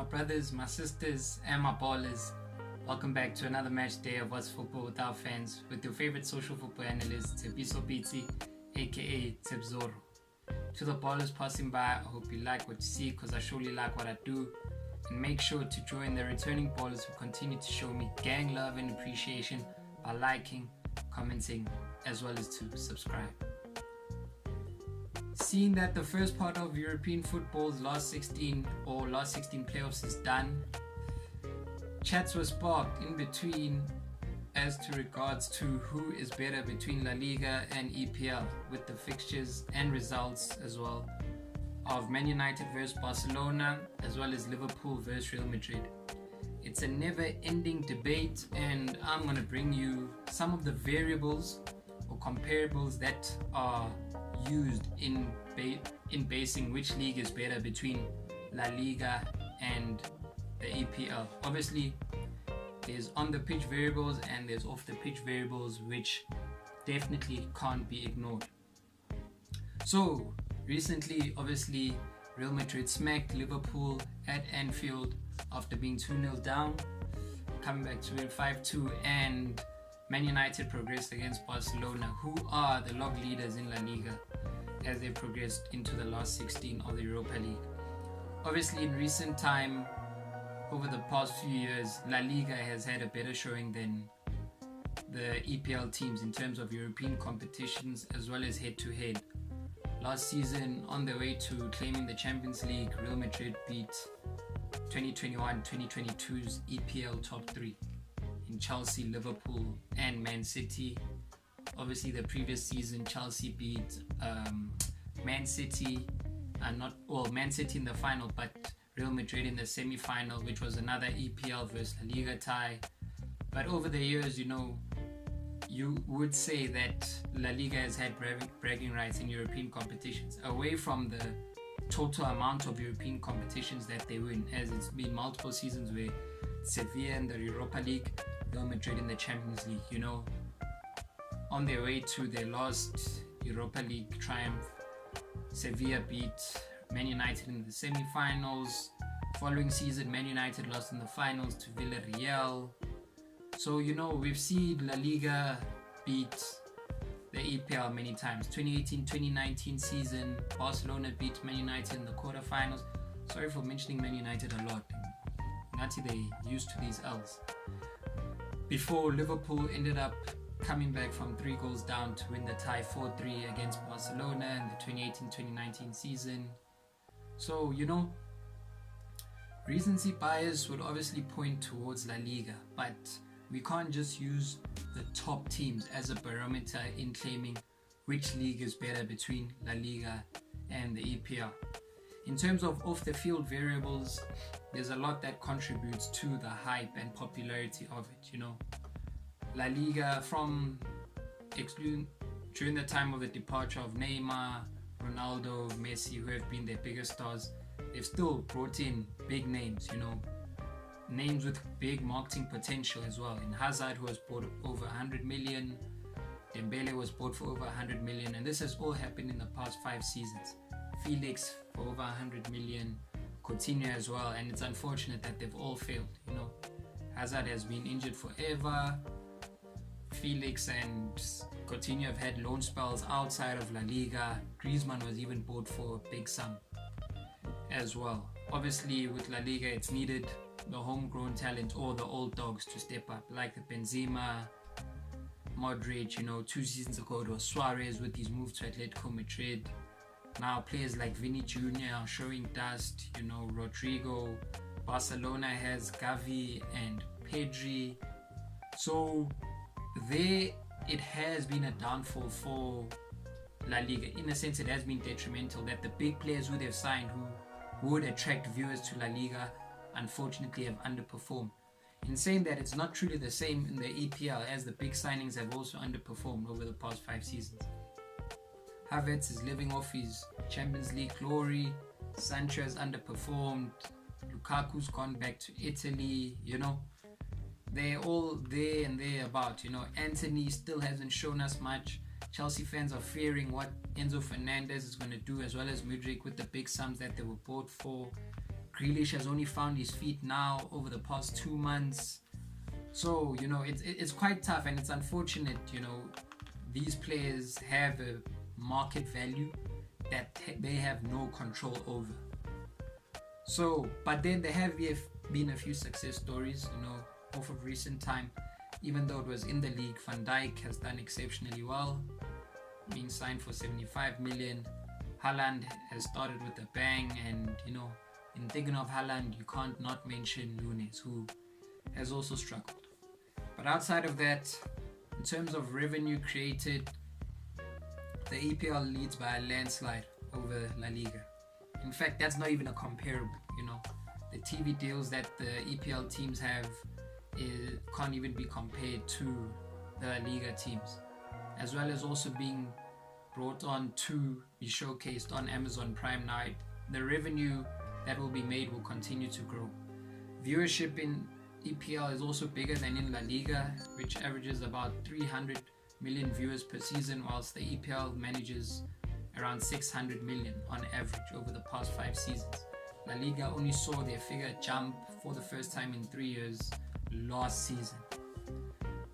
my brothers, my sisters, and my ballers. Welcome back to another match day of What's Football with our fans with your favorite social football analyst, Tebiso Biti, aka Tebzoro. To the ballers passing by, I hope you like what you see because I surely like what I do. And make sure to join the returning ballers who continue to show me gang love and appreciation by liking, commenting, as well as to subscribe. Seeing that the first part of European football's last 16 playoffs is done, chats were sparked in between as to regards to who is better between La Liga and EPL, with the fixtures and results as well of Man United versus Barcelona as well as Liverpool versus Real Madrid. It's a never-ending debate, and I'm going to bring you some of the variables or comparables that are used in basing which league is better between La Liga and the EPL. Obviously, there's on-the-pitch variables and there's off-the-pitch variables, which definitely can't be ignored. So, recently, obviously, Real Madrid smacked Liverpool at Anfield after being 2-0 down, coming back to it 5-2, and Man United progressed against Barcelona, who are the log leaders in La Liga, as they progressed into the last 16 of the Europa League. Obviously, in recent time, over the past few years, La Liga has had a better showing than the EPL teams in terms of European competitions as well as head-to-head. Last season, on their way to claiming the Champions League, Real Madrid beat 2021-2022's EPL top three in Chelsea, Liverpool, and Man City. Obviously, the previous season, Chelsea beat Man City in the final, but Real Madrid in the semi-final, which was another EPL versus La Liga tie. But over the years, you would say that La Liga has had bragging rights in European competitions, away from the total amount of European competitions that they win, as it's been multiple seasons where Sevilla in the Europa League, Real Madrid in the Champions League, on their way to their last Europa League triumph, Sevilla beat Man United in the semi-finals. Following season, Man United lost in the finals to Villarreal. So, we've seen La Liga beat the EPL many times. 2018-2019 season, Barcelona beat Man United in the quarterfinals. Sorry for mentioning Man United a lot. Nati, they used to these L's. Before Liverpool ended up coming back from 3 goals down to win the tie 4-3 against Barcelona in the 2018-2019 season. So, recency bias would obviously point towards La Liga, but we can't just use the top teams as a barometer in claiming which league is better between La Liga and the EPL. In terms of off-the-field variables, there's a lot that contributes to the hype and popularity of it, La Liga, during the time of the departure of Neymar, Ronaldo, Messi, who have been their biggest stars, they've still brought in big names, names with big marketing potential as well. In Hazard, who was bought over 100 million, Dembele was bought for over 100 million, and this has all happened in the past 5 seasons. Felix for over 100 million, Coutinho as well, and it's unfortunate that they've all failed. Hazard has been injured forever. Felix and Coutinho have had loan spells outside of La Liga. Griezmann was even bought for a big sum as well. Obviously, with La Liga, it's needed the homegrown talent or the old dogs to step up, like the Benzema, Modric. 2 seasons ago it was Suarez with his move to Atletico Madrid. Now players like Vini Jr. are showing dust. Rodrigo. Barcelona has Gavi and Pedri. So there it has been a downfall for La Liga. In a sense, it has been detrimental that the big players who they've signed, who would attract viewers to La Liga, unfortunately have underperformed. In saying that, it's not truly the same in the EPL, as the big signings have also underperformed over the past 5 seasons. Havertz is living off his Champions League glory. Sancho has underperformed. Lukaku's gone back to Italy. They're all there and thereabout. Anthony still hasn't shown us much. Chelsea fans are fearing what Enzo Fernandez is going to do, as well as Mudryk with the big sums that they were bought for. Grealish has only found his feet now over the past 2 months. So, it's quite tough, and it's unfortunate, these players have a market value that they have no control over. So, but then there have been a few success stories, off of recent time. Even though it was in the league, Van Dijk has done exceptionally well, being signed for 75 million. Haaland has started with a bang, and in thinking of Haaland, you can't not mention Nunes, who has also struggled. But outside of that, in terms of revenue created, the EPL leads by a landslide over La Liga. In fact, that's not even a comparable. The TV deals that the EPL teams have can't even be compared to the La Liga teams, as well as also being brought on to be showcased on Amazon Prime now. The revenue that will be made will continue to grow. Viewership in EPL is also bigger than in La Liga, which averages about 300 million viewers per season, whilst the EPL manages around 600 million on average over the past 5 seasons. La Liga only saw their figure jump for the first time in 3 years last season,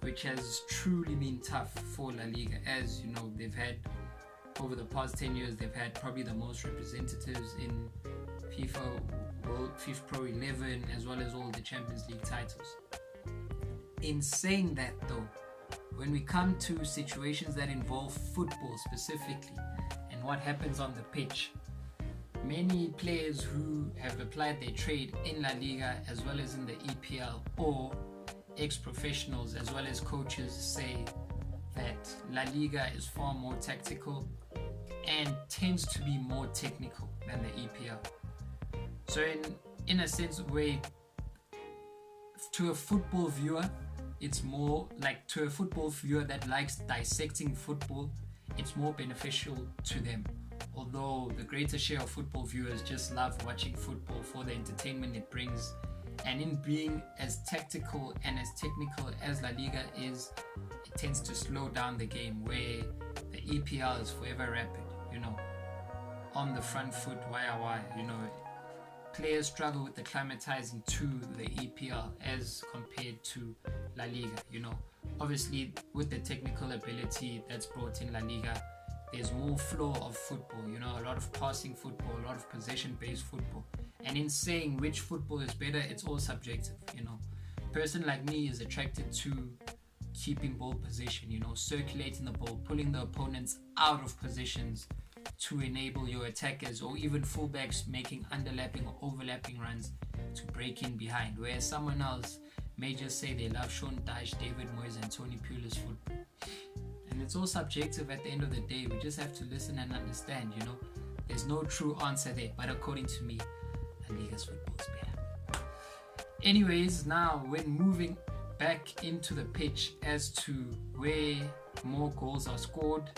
which has truly been tough for La Liga. As they've had, over the past 10 years, they've had probably the most representatives in FIFA Pro 11, as well as all the Champions League titles. In saying that though, when we come to situations that involve football specifically and what happens on the pitch, many players who have applied their trade in La Liga as well as in the EPL, or ex-professionals as well as coaches, say that La Liga is far more tactical and tends to be more technical than the EPL. So in a sense, where to a football viewer, it's more like, to a football viewer that likes dissecting football, it's more beneficial to them. Although the greater share of football viewers just love watching football for the entertainment it brings, and in being as tactical and as technical as La Liga is, it tends to slow down the game, where the EPL is forever rapid, on the front foot, wire, players struggle with acclimatizing to the EPL as compared to La Liga. Obviously with the technical ability that's brought in La Liga, there's more flow of football, a lot of passing football, a lot of possession-based football. And in saying which football is better, it's all subjective. A person like me is attracted to keeping ball possession, circulating the ball, pulling the opponents out of positions to enable your attackers or even fullbacks making underlapping or overlapping runs to break in behind. Whereas someone else may just say they love Sean Dyche, David Moyes and Tony Pulis football. And it's all subjective at the end of the day. We just have to listen and understand, There's no true answer there, but according to me, La Liga's football is better. Anyways, now when moving back into the pitch as to where more goals are scored,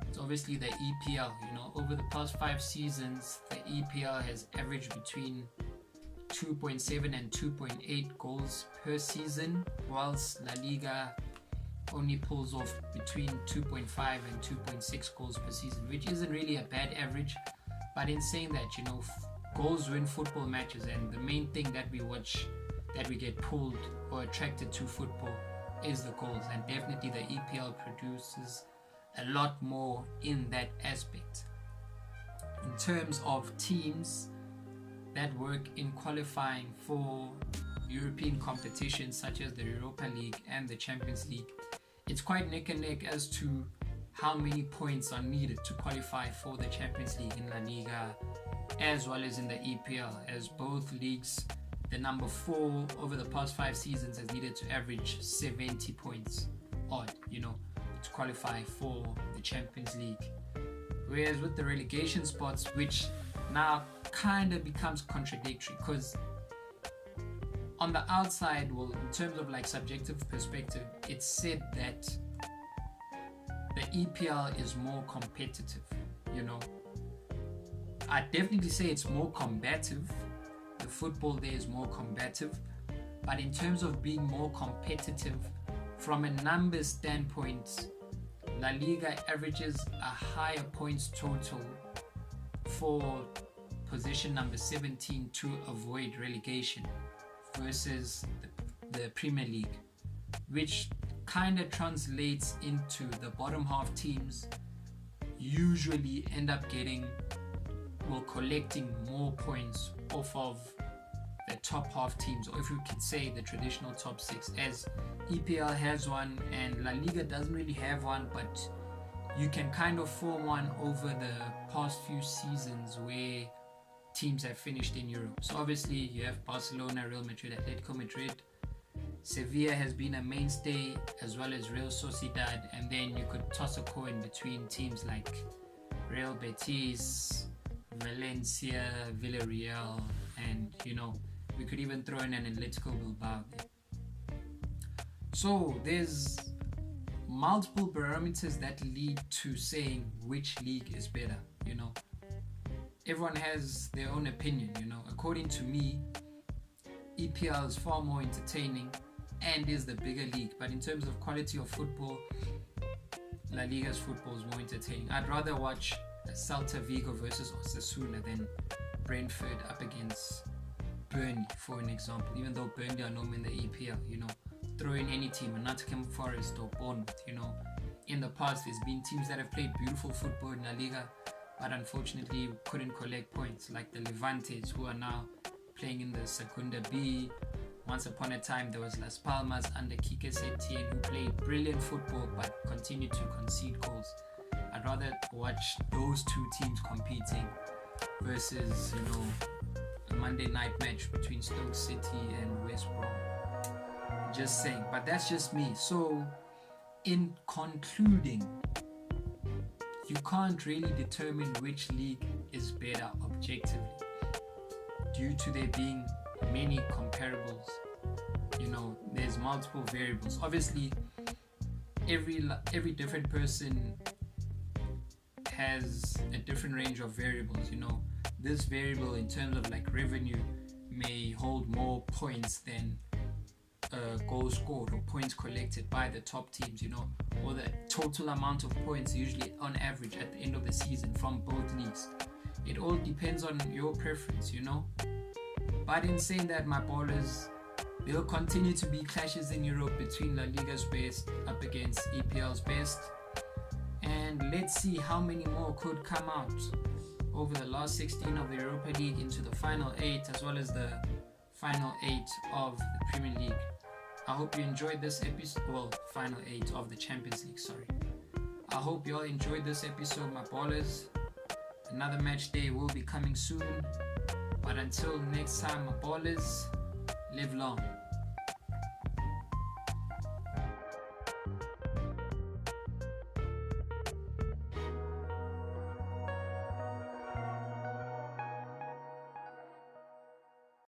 it's obviously the EPL. Over the past 5 seasons, the EPL has averaged between 2.7 and 2.8 goals per season, whilst La Liga only pulls off between 2.5 and 2.6 goals per season, which isn't really a bad average. But in saying that, goals win football matches, and the main thing that we watch, that we get pulled or attracted to football, is the goals. And definitely the EPL produces a lot more in that aspect. In terms of teams that work in qualifying for European competitions such as the Europa League and the Champions League, it's quite neck and neck as to how many points are needed to qualify for the Champions League in La Liga as well as in the EPL, as both leagues, the number 4 over the past 5 seasons has needed to average 70 points odd, to qualify for the Champions League. Whereas with the relegation spots, which now kind of becomes contradictory, because on the outside, well, in terms of like subjective perspective, it's said that the EPL is more competitive, I definitely say it's more combative. The football there is more combative, but in terms of being more competitive from a numbers standpoint, La Liga averages a higher points total for position number 17 to avoid relegation versus the Premier League, which kind of translates into the bottom half teams usually end up collecting more points off of the top half teams, or if you could say the traditional top six, as EPL has one and La Liga doesn't really have one, but you can kind of form one over the past few seasons where teams have finished in Europe. So obviously you have Barcelona, Real Madrid, Atletico Madrid. Sevilla has been a mainstay, as well as Real Sociedad, and then you could toss a coin between teams like Real Betis, Valencia, Villarreal, and we could even throw in an Atletico Bilbao there. So there's multiple barometers that lead to saying which league is better. Everyone has their own opinion. According to me, EPL is far more entertaining and is the bigger league, but in terms of quality of football, La Liga's football is more entertaining. I'd rather watch Celta Vigo versus Osasuna than Brentford up against Burnley, for an example, even though Burnley are known in the EPL. Throw in any team, Nottingham Forest or Bournemouth. In the past there's been teams that have played beautiful football in La Liga, but unfortunately couldn't collect points, like the Levantes, who are now playing in the Segunda B. Once upon a time there was Las Palmas under Quique Setien, who played brilliant football but continued to concede goals. I'd rather watch those two teams competing versus a Monday night match between Stoke City and West Brom. Just saying, but that's just me. So in concluding, you can't really determine which league is better objectively due to there being many comparables. There's multiple variables. Obviously every different person has a different range of variables. This variable in terms of like revenue may hold more points than goals scored or points collected by the top teams, or the total amount of points usually on average at the end of the season from both leagues. It all depends on your preference. But in saying that, my ballers, there'll continue to be clashes in Europe between La Liga's best up against EPL's best, and let's see how many more could come out over the last 16 of the Europa League into the final 8, as well as the final 8 of the Premier League. I hope you enjoyed this episode. Final 8 of the Champions League, sorry. I hope you all enjoyed this episode, my ballers. Another match day will be coming soon. But until next time, my ballers, live long.